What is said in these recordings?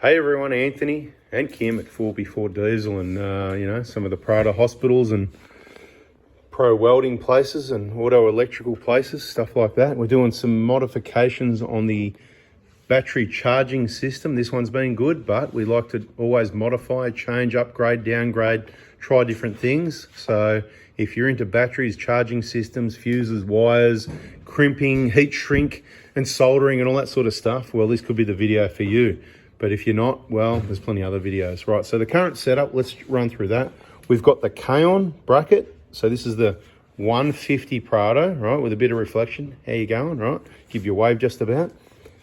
Hey everyone, Anthony and Kim at 4x4 Diesel and some of the Prada hospitals and pro welding places and auto electrical places, stuff like that. We're doing some modifications on the battery charging system. This one's been good, but we like to always modify, change, upgrade, downgrade, try different things. So if you're into batteries, charging systems, fuses, wires, crimping, heat shrink and soldering and all that sort of stuff, well, this could be the video for you. But if you're not, well, there's plenty of other videos. Right, so the current setup, let's run through that. We've got the K-on bracket. So this is the 150 Prado, right, with a bit of reflection. How you going, right? Give you a wave just about.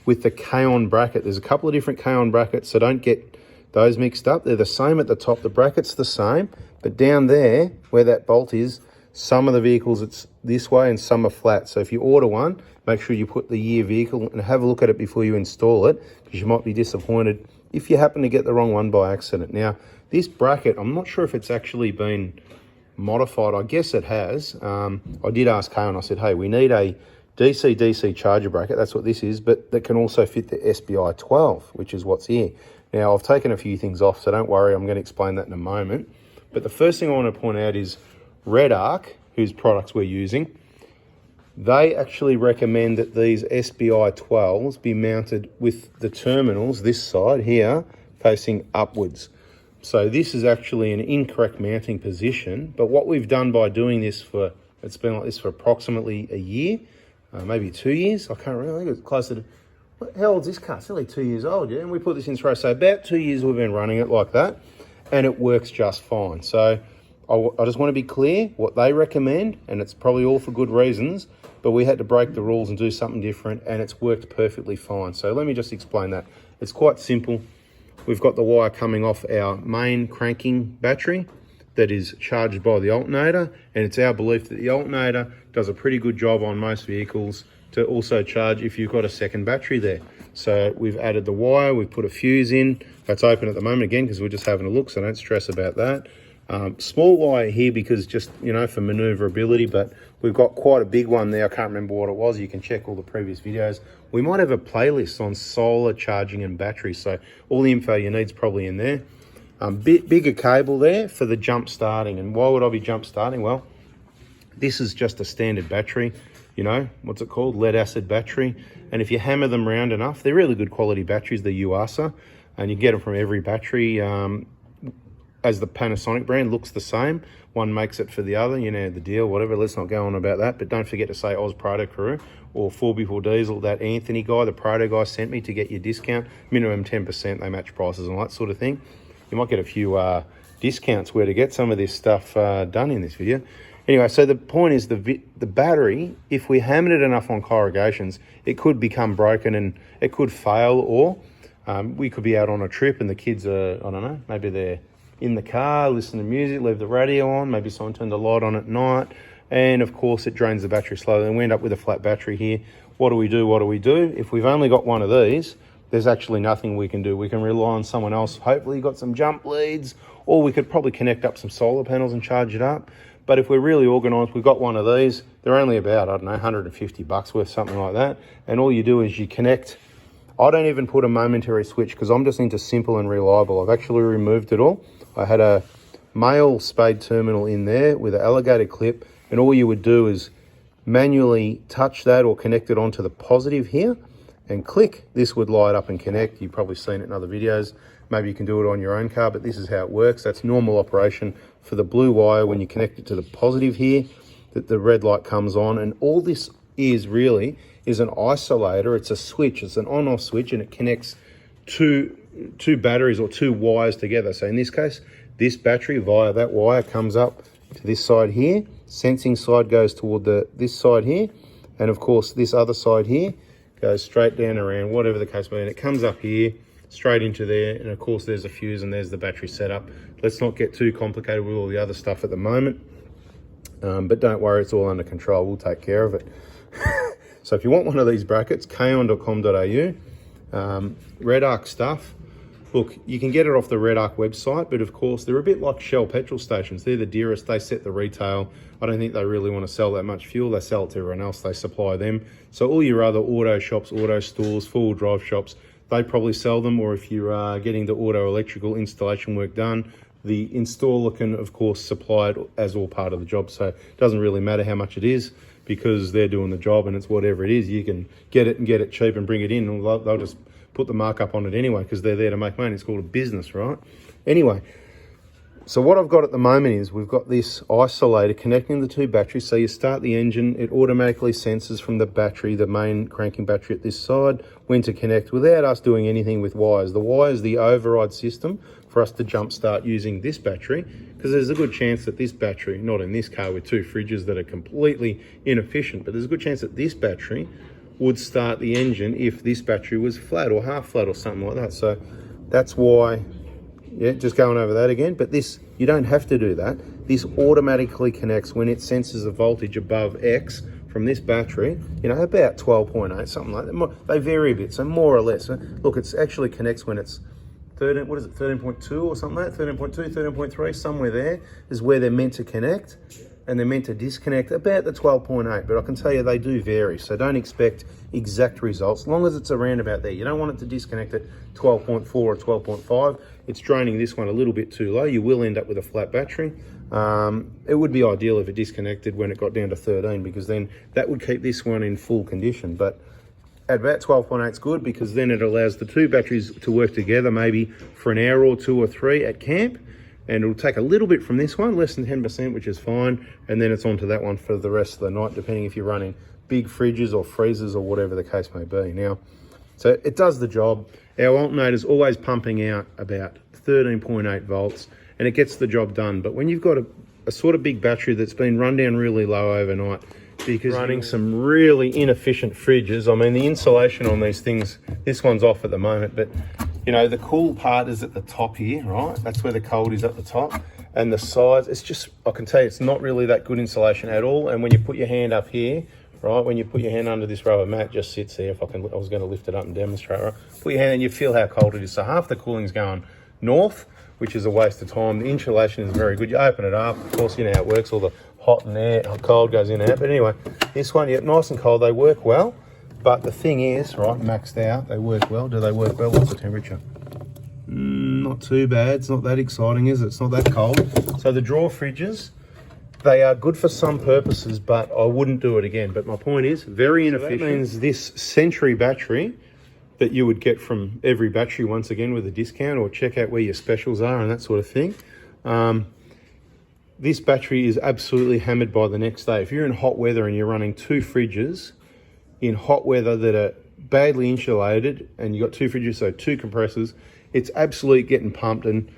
With the K-on bracket, there's a couple of different K-on brackets, so don't get those mixed up. They're the same at the top. The bracket's the same, but down there, where that bolt is, some of the vehicles it's this way and some are flat. So if you order one, make sure you put the year vehicle and have a look at it before you install it, because you might be disappointed if you happen to get the wrong one by accident. Now, this bracket, I'm not sure if it's actually been modified. I guess it has. I did ask Kay and I said, hey, we need a DC-DC charger bracket. That's what this is, but that can also fit the SBI 12, which is what's here. Now, I've taken a few things off, so don't worry. I'm going to explain that in a moment. But the first thing I want to point out is Redarc, whose products we're using, they actually recommend that these SBI 12s be mounted with the terminals, this side here, facing upwards. So this is actually an incorrect mounting position, but what we've done by doing this it's been like this for approximately a year, maybe 2 years, I can't remember, I think it's closer to, how old's this car? It's only 2 years old, yeah, and we put this in throw, so about 2 years we've been running it like that, and it works just fine. So I just want to be clear what they recommend, and it's probably all for good reasons, but we had to break the rules and do something different, and it's worked perfectly fine. So let me just explain that. It's quite simple. We've got the wire coming off our main cranking battery that is charged by the alternator, and it's our belief that the alternator does a pretty good job on most vehicles to also charge if you've got a second battery there. So we've added the wire, we've put a fuse in. That's open at the moment again because we're just having a look, so don't stress about that. Small wire here because just, for maneuverability, but we've got quite a big one there. I can't remember what it was. You can check all the previous videos. We might have a playlist on solar charging and batteries, so all the info you need is probably in there. Bigger cable there for the jump starting. And why would I be jump starting? Well, this is just a standard battery, what's it called? Lead acid battery. And if you hammer them round enough, they're really good quality batteries, the UASA, and you get them from every battery. As the Panasonic brand looks the same, one makes it for the other, the deal, whatever. Let's not go on about that, but don't forget to say Oz Prado Crew or 4x4 Diesel, that Anthony guy, the Prado guy, sent me to get your discount. Minimum 10%, they match prices and all that sort of thing. You might get a few discounts where to get some of this stuff done in this video. Anyway, so the point is the battery, if we hammered it enough on corrugations, it could become broken and it could fail, or we could be out on a trip and the kids are, I don't know, maybe they're in the car, listen to music, leave the radio on, maybe someone turned the light on at night, and of course it drains the battery slowly, and we end up with a flat battery here. What do we do? If we've only got one of these, there's actually nothing we can do. We can rely on someone else. Hopefully you've got some jump leads, or we could probably connect up some solar panels and charge it up. But if we're really organised, we've got one of these. They're only about, 150 bucks worth, something like that. And all you do is you connect. I don't even put a momentary switch because I'm just into simple and reliable. I've actually removed it all. I had a male spade terminal in there with an alligator clip, and all you would do is manually touch that or connect it onto the positive here and click. This would light up and connect. You've probably seen it in other videos. Maybe you can do it on your own car, but this is how it works. That's normal operation for the blue wire. When you connect it to the positive here, that the red light comes on, and all this is really is an isolator. It's a switch. It's an on-off switch, and it connects two batteries or two wires together. So in this case, this battery via that wire comes up to this side here. Sensing side goes toward this side here, and of course this other side here goes straight down around, whatever the case may be, and it comes up here straight into there, and of course there's a fuse and there's the battery setup. Let's not get too complicated with all the other stuff at the moment, but don't worry, it's all under control. We'll take care of it. So if you want one of these brackets, kaon.com.au, Redarc stuff. Look, you can get it off the Redarc website, but of course they're a bit like Shell petrol stations. They're the dearest. They set the retail. I don't think they really want to sell that much fuel. They sell it to everyone else. They supply them. So all your other auto shops, auto stores, four-wheel drive shops, they probably sell them, or if you are getting the auto electrical installation work done, the installer can, of course, supply it as all part of the job. So it doesn't really matter how much it is, because they're doing the job and it's whatever it is. You can get it and get it cheap and bring it in, and they'll just put the markup on it anyway, because they're there to make money. It's called a business, right? Anyway, so what I've got at the moment is we've got this isolator connecting the two batteries. So you start the engine, it automatically senses from the battery, the main cranking battery at this side, when to connect without us doing anything with wires. The wire is the override system for us to jump start using this battery, because there's a good chance that this battery, not in this car with two fridges that are completely inefficient, but there's a good chance that this battery would start the engine if this battery was flat or half flat or something like that. So that's why, yeah, just going over that again, but this, you don't have to do that. This automatically connects when it senses a voltage above X from this battery, you know, about 12.8, something like that. They vary a bit, so more or less. Look, it actually connects when it's 13, what is it, 13.2 or something like that, 13.2, 13.3, somewhere there is where they're meant to connect, and they're meant to disconnect about the 12.8, but I can tell you they do vary, so don't expect exact results, as long as it's around about there. You don't want it to disconnect at 12.4 or 12.5. It's draining this one a little bit too low. You will end up with a flat battery. It would be ideal if it disconnected when it got down to 13, because then that would keep this one in full condition. But at about 12.8 is good, because then it allows the two batteries to work together maybe for an hour or two or three at camp, and it'll take a little bit from this one, less than 10%, which is fine, and then it's onto that one for the rest of the night, depending if you're running big fridges or freezers or whatever the case may be. Now, so it does the job. Our alternator's always pumping out about 13.8 volts, and it gets the job done. But when you've got a sort of big battery that's been run down really low overnight, because running some really inefficient fridges, I mean, the insulation on these things, this one's off at the moment, but you know, the cool part is at the top here, right? That's where the cold is, at the top. And the sides, it's just, I can tell you, it's not really that good insulation at all. And when you put your hand up here, right, when you put your hand under this rubber mat, it just sits there. If I was going to lift it up and demonstrate, right? Put your hand and you feel how cold it is. So half the cooling's going north, which is a waste of time. The insulation is very good. You open it up, of course, you know how it works. All the hot and air, cold goes in and out. But anyway, this one, yeah, nice and cold. They work well. But the thing is, right, maxed out, they work well. Do they work well? What's the temperature? Not too bad. It's not that exciting, is it? It's not that cold. So the drawer fridges, they are good for some purposes, but I wouldn't do it again. But my point is, very inefficient. So that means this Century battery that you would get from every battery, once again, with a discount, or check out where your specials are and that sort of thing. This battery is absolutely hammered by the next day. If you're in hot weather and you're running two fridges in hot weather that are badly insulated, and you've got two fridges, so two compressors, it's absolutely getting pumped. And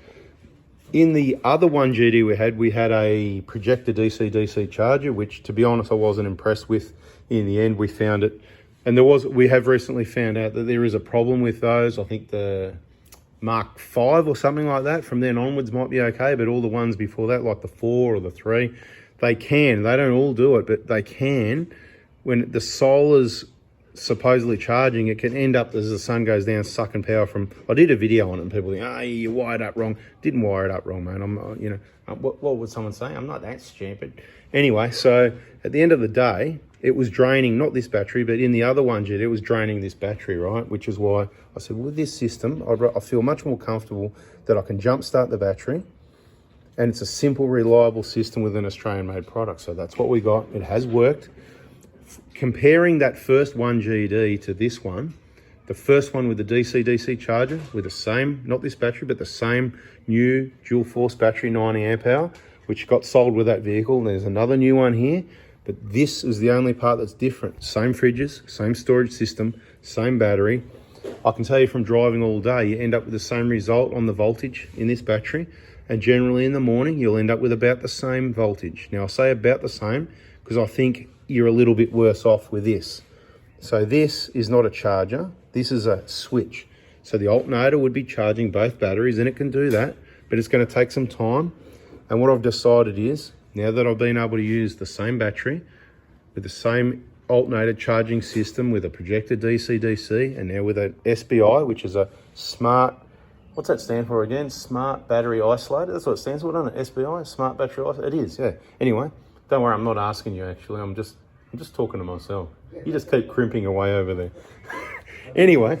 in the other 1GD we had a projector DC-DC charger, which, to be honest, I wasn't impressed with. In the end, we found it, and we have recently found out that there is a problem with those. I think the Mark 5 or something like that, from then onwards might be okay, but all the ones before that, like the 4 or the 3, they don't all do it, but they can. When the solar's supposedly charging, it can end up, as the sun goes down, sucking power from. I did a video on it and people think, you wired up wrong. Didn't wire it up wrong, mate. What would someone say? I'm not that stupid. Anyway, so at the end of the day, it was draining, not this battery, but in the other one, it was draining this battery, right? Which is why I said, with this system, I feel much more comfortable that I can jump start the battery, and it's a simple, reliable system with an Australian-made product. So that's what we got. It has worked. Comparing that first 1GD to this one, the first one with the DC-DC charger, with the same, not this battery, but the same new dual force battery, 90 amp hour, which got sold with that vehicle. There's another new one here, but this is the only part that's different. Same fridges, same storage system, same battery. I can tell you from driving all day, you end up with the same result on the voltage in this battery, and generally in the morning, you'll end up with about the same voltage. Now, I say about the same because I think you're a little bit worse off with this. So this is not a charger, this is a switch. So the alternator would be charging both batteries, and it can do that, but it's going to take some time. And what I've decided is, now that I've been able to use the same battery with the same alternator charging system with a projected DC-DC, and now with an SBI, which is a smart, what's that stand for again? Smart Battery Isolator. That's what it stands for, doesn't it? SBI, Smart Battery Isolator. It is, yeah. Anyway, don't worry, I'm not asking you actually. I'm just talking to myself. You just keep crimping away over there. Anyway,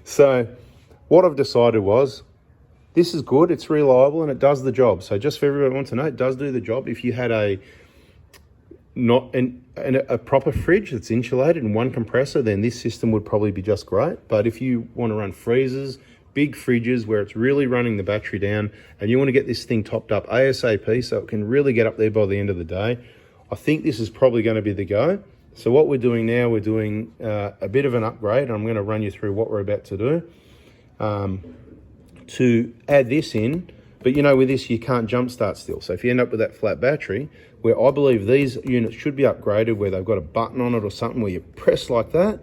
So what I've decided was, this is good, it's reliable, and it does the job. So just for everyone who wants to know, it does do the job. If you had a proper fridge that's insulated and one compressor, then this system would probably be just great. But if you want to run freezers, big fridges where it's really running the battery down, and you want to get this thing topped up ASAP so it can really get up there by the end of the day, I think this is probably going to be the go. So what we're doing now, we're doing a bit of an upgrade, and I'm going to run you through what we're about to do to add this in. But you know, with this, you can't jump start still. So if you end up with that flat battery, where I believe these units should be upgraded, where they've got a button on it or something where you press like that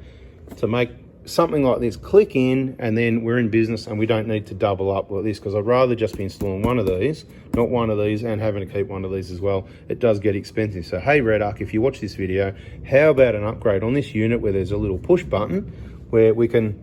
to make something like this click in, and then we're in business and we don't need to double up like this, because I'd rather just be installing one of these, not one of these, and having to keep one of these as well. It does get expensive. So hey Redarc, if you watch this video, how about an upgrade on this unit where there's a little push button where we can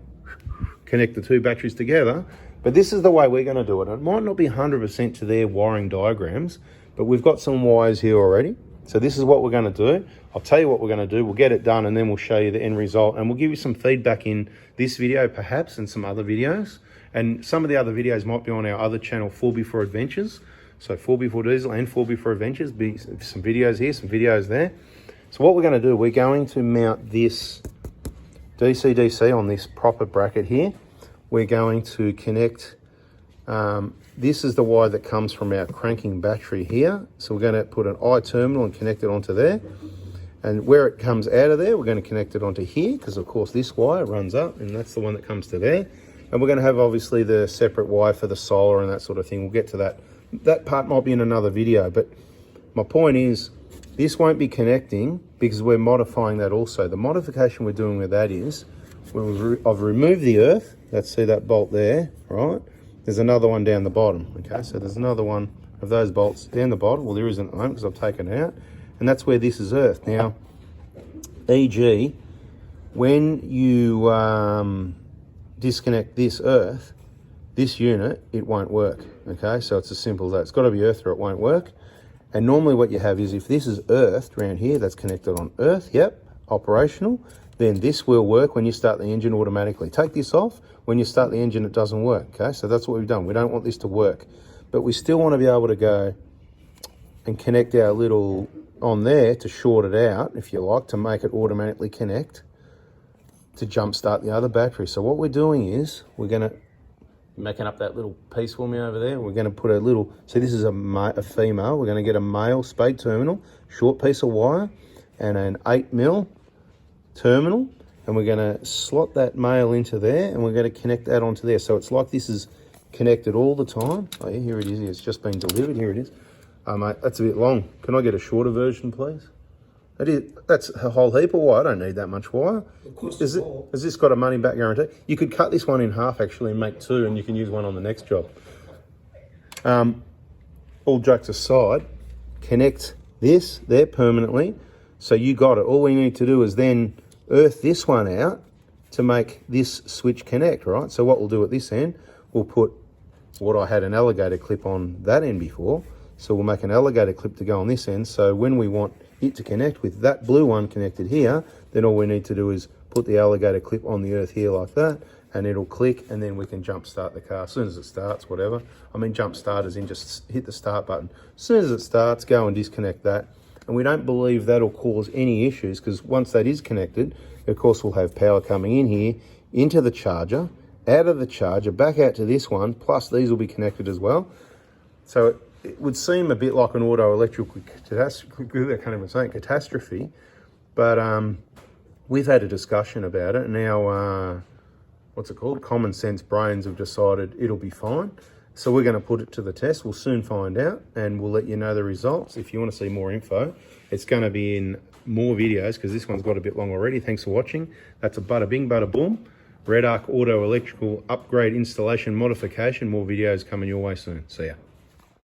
connect the two batteries together? But this is the way we're going to do it. It might not be 100% to their wiring diagrams, but we've got some wires here already. So this is what we're going to do. I'll tell you what we're going to do. We'll get it done, and then we'll show you the end result, and we'll give you some feedback in this video perhaps, and some other videos. And some of the other videos might be on our other channel, 4x4 Adventures. So 4x4 Diesel and 4x4 Adventures, be some videos here, some videos there. So what we're going to do, we're going to mount this BCDC on this proper bracket here. We're going to connect, this is the wire that comes from our cranking battery here. So we're going to put an I terminal and connect it onto there. And where it comes out of there, we're going to connect it onto here, because of course this wire runs up, and that's the one that comes to there. And we're going to have obviously the separate wire for the solar and that sort of thing. We'll get to that. That part might be in another video, but my point is, this won't be connecting because we're modifying that also. The modification we're doing with that is, I've removed the earth. Let's see that bolt there, right? There's another one down the bottom, okay? So there's another one of those bolts down the bottom. Well, there isn't at the moment because I've taken it out. And that's where this is earthed. Now, e.g., when you disconnect this earth, this unit, it won't work, okay? So it's as simple as that. It's got to be earthed or it won't work. And normally what you have is, if this is earthed around here, that's connected on earth, yep, operational, then this will work when you start the engine automatically. Take this off, when you start the engine, it doesn't work, okay? So that's what we've done. We don't want this to work, but we still want to be able to go and connect our little on there to short it out, if you like, to make it automatically connect to jump start the other battery. So what we're doing is, we're going to, making up that little piece for me over there, we're going to put a little, see this is a female, we're going to get a male spade terminal, short piece of wire, and an 8mm terminal, and we're going to slot that male into there, and we're going to connect that onto there. So it's like this is connected all the time. Oh yeah, here it is. It's just been delivered. Here it is. Mate, that's a bit long. Can I get a shorter version, please? That's a whole heap of wire. I don't need that much wire. Has this got a money back guarantee? You could cut this one in half actually and make two, and you can use one on the next job. All jokes aside, connect this there permanently. So you got it. All we need to do is then earth this one out to make this switch connect, right? So what we'll do at this end, we'll put what I had an alligator clip on that end before. So we'll make an alligator clip to go on this end. So when we want it to connect with that blue one connected here, then all we need to do is put the alligator clip on the earth here like that, and it'll click, and then we can jump start the car as soon as it starts, whatever. I mean, jump start as in just hit the start button. As soon as it starts, go and disconnect that. And we don't believe that'll cause any issues, because once that is connected, of course, we'll have power coming in here, into the charger, out of the charger, back out to this one, plus these will be connected as well. So it would seem a bit like an auto electrical catastrophe, I can't even say it, catastrophe, but we've had a discussion about it, and now, what's it called? Common sense brains have decided it'll be fine. So we're going to put it to the test. We'll soon find out, and we'll let you know the results. If you want to see more info, it's going to be in more videos, because this one's got a bit long already. Thanks for watching. That's a bada bing, bada boom. Redarc Auto Electrical Upgrade Installation Modification. More videos coming your way soon. See ya.